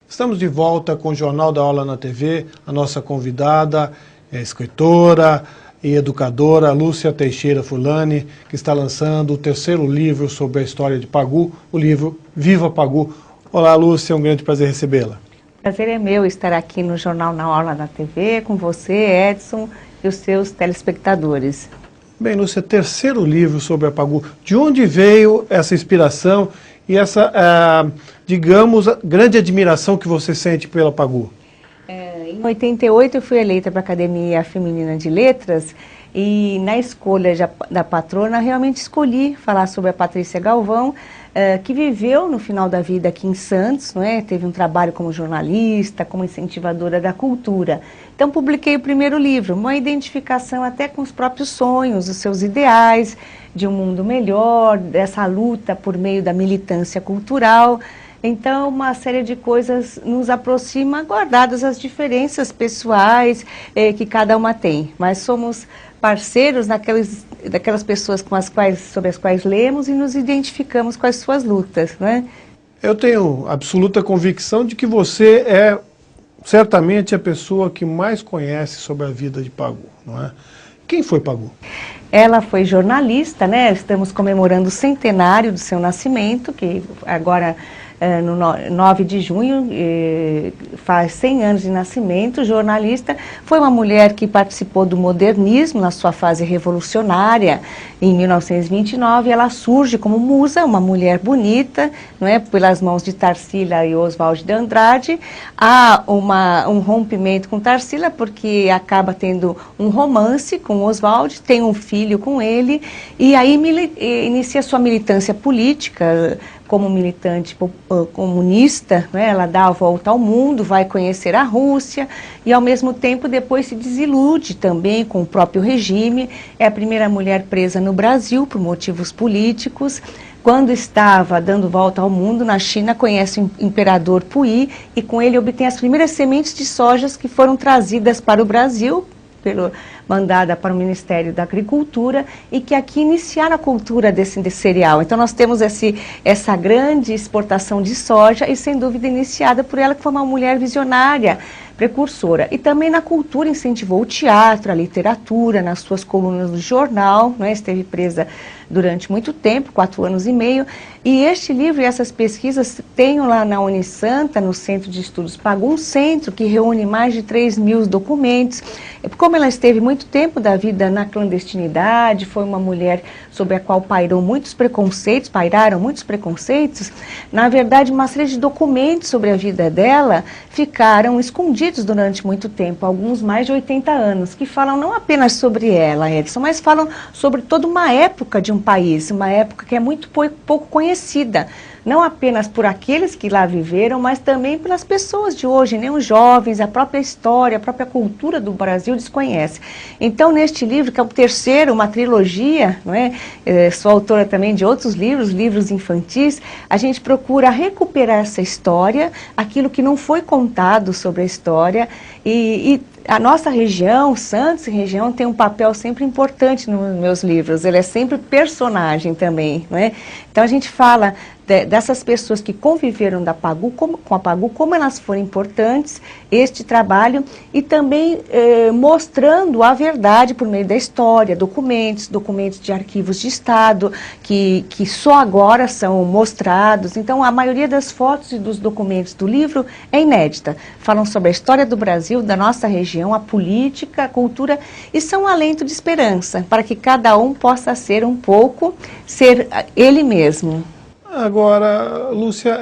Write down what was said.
Estamos de volta com o Jornal da Aula na TV. A nossa convidada é a escritora e educadora Lúcia Teixeira Furlani, que está lançando o terceiro livro sobre a história de Pagu, o livro Viva Pagu. Olá, Lúcia, é um grande prazer recebê-la. Prazer é meu estar aqui no Jornal da Aula na TV com você, Edson, e os seus telespectadores. Bem, Lúcia, terceiro livro sobre a Pagu. De onde veio essa inspiração e essa, digamos, grande admiração que você sente pela Pagu? Em 88 eu fui eleita para a Academia Feminina de Letras e na escolha da patrona realmente escolhi falar sobre a Patrícia Galvão, que viveu no final da vida aqui em Santos, não é? Teve um trabalho como jornalista, como incentivadora da cultura. Então publiquei o primeiro livro, uma identificação até com os próprios sonhos, os seus ideais, de um mundo melhor, dessa luta por meio da militância cultural. Então, uma série de coisas nos aproxima, guardadas as diferenças pessoais que cada uma tem. Mas somos parceiros daquelas pessoas sobre as quais lemos e nos identificamos com as suas lutas, não é? Eu tenho absoluta convicção de que você é certamente a pessoa que mais conhece sobre a vida de Pagu, não é? Quem foi Pagu? Ela foi jornalista, né? Estamos comemorando o centenário do seu nascimento, que agora no 9 de junho, faz 100 anos de nascimento, jornalista. Foi uma mulher que participou do modernismo na sua fase revolucionária. Em 1929, ela surge como musa, uma mulher bonita, não é? Pelas mãos de Tarsila e Oswald de Andrade. Há um rompimento com Tarsila, porque acaba tendo um romance com Oswald, tem um filho com ele, e aí inicia sua militância política, como militante comunista, né? Ela dá a volta ao mundo, vai conhecer a Rússia e, ao mesmo tempo, depois se desilude também com o próprio regime. É a primeira mulher presa no Brasil por motivos políticos. Quando estava dando volta ao mundo, na China, conhece o imperador Puyi e com ele obtém as primeiras sementes de sojas que foram trazidas para o Brasil, mandada para o Ministério da Agricultura, e que aqui iniciaram a cultura desse cereal. Então nós temos essa grande exportação de soja e, sem dúvida, iniciada por ela, que foi uma mulher visionária, precursora. E também na cultura incentivou o teatro, a literatura, nas suas colunas do jornal, né? Esteve presa durante muito tempo, 4 anos e meio, e este livro e essas pesquisas tenho lá na Unisanta, no Centro de Estudos Pagu, um centro que reúne mais de 3.000 documentos. Como ela esteve muito tempo da vida na clandestinidade, foi uma mulher sobre a qual pairaram muitos preconceitos, na verdade uma série de documentos sobre a vida dela ficaram escondidos durante muito tempo, alguns mais de 80 anos, que falam não apenas sobre ela, Edson, mas falam sobre toda uma época de um país, uma época que é muito pouco conhecida, não apenas por aqueles que lá viveram, mas também pelas pessoas de hoje, nem os jovens, a própria história, a própria cultura do Brasil desconhece. Então, neste livro, que é o terceiro, uma trilogia, não é? Sou autora também de outros livros infantis, a gente procura recuperar essa história, aquilo que não foi contado sobre a história, e a nossa região, Santos e região, tem um papel sempre importante nos meus livros. Ele é sempre personagem também, não é? Então a gente fala dessas pessoas que conviveram com a Pagu, como elas foram importantes, este trabalho, e também mostrando a verdade por meio da história, documentos de arquivos de Estado, que só agora são mostrados. Então a maioria das fotos e dos documentos do livro é inédita. Falam sobre a história do Brasil, da nossa região, a política, a cultura, e são um alento de esperança, para que cada um possa ser ele mesmo. Agora, Lúcia,